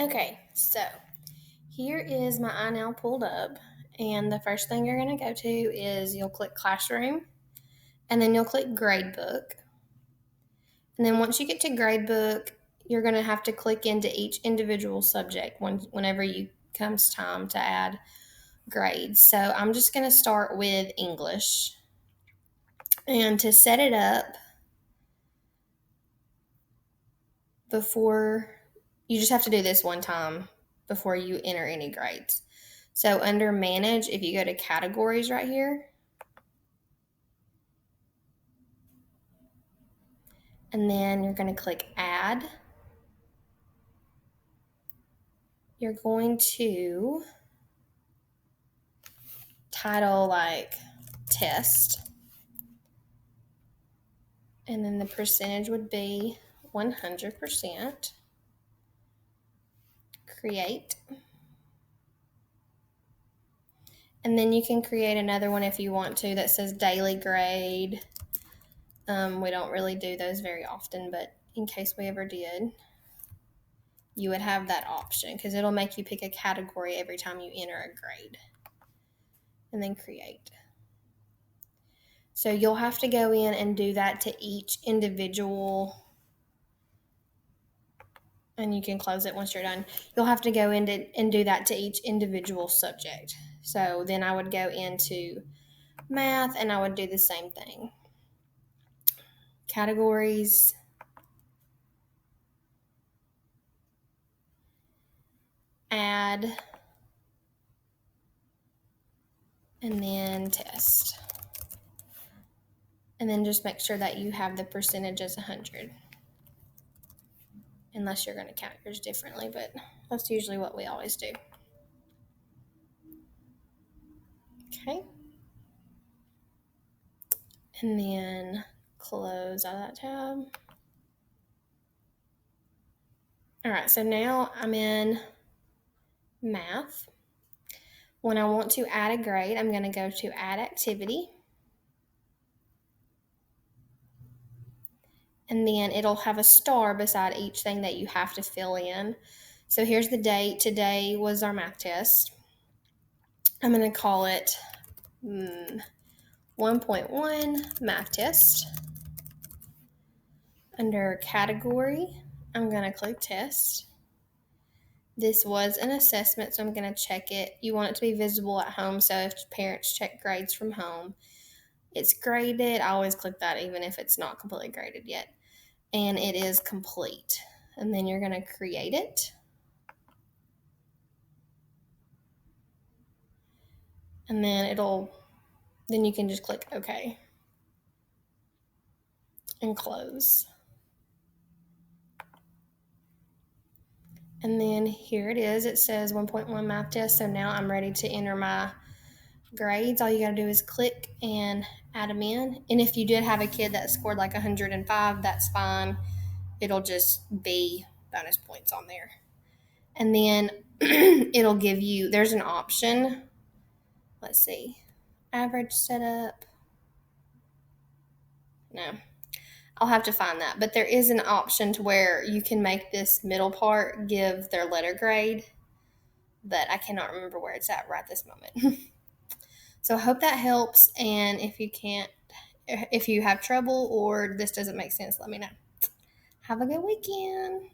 Okay, so here is my Inow pulled up, and the first thing you're going to go to is you'll click Classroom, and then you'll click Gradebook. And then once you get to Gradebook, you're going to have to click into each individual subject whenever you comes time to add grades. So I'm just going to start with English. And to set it up, before you just have to do this one time before you enter any grades. So under Manage, if you go to Categories right here, and then you're going to click Add. You're going to title like Test, and then the percentage would be 100%. Create. And then you can create another one if you want to that says Daily Grade. We don't really do those very often, but in case we ever did, you would have that option because it'll make you pick a category every time you enter a grade. And then create. So you'll have to go in and do that to each individual, and you can close it once you're done. You'll have to go in and do that to each individual subject. So then I would go into math and I would do the same thing. Categories, add, and then test. And then just make sure that you have the percentage as 100. Unless you're going to count yours differently, but that's usually what we always do. Okay. And then close out of that tab. All right, so now I'm in math. When I want to add a grade, I'm going to go to Add Activity. And then it'll have a star beside each thing that you have to fill in. So here's the date. Today was our math test. I'm going to call it 1.1 math test. Under Category, I'm going to click Test. This was an assessment, so I'm going to check it. You want it to be visible at home, so if parents check grades from home, it's graded. I always click that even if it's not completely graded yet. And it is complete. And then you're going to create it. And then you can just click OK and close. And then here it is. It says 1.1 math test. So now I'm ready to enter my grades. All you got to do is click and add them in. And if you did have a kid that scored like 105, that's fine. It'll just be bonus points on there. And then it'll give you, there's an option. Let's see. Average setup. No. I'll have to find that. But there is an option to where you can make this middle part give their letter grade. But I cannot remember where it's at right this moment. So I hope that helps. And if you have trouble or this doesn't make sense, let me know. Have a good weekend.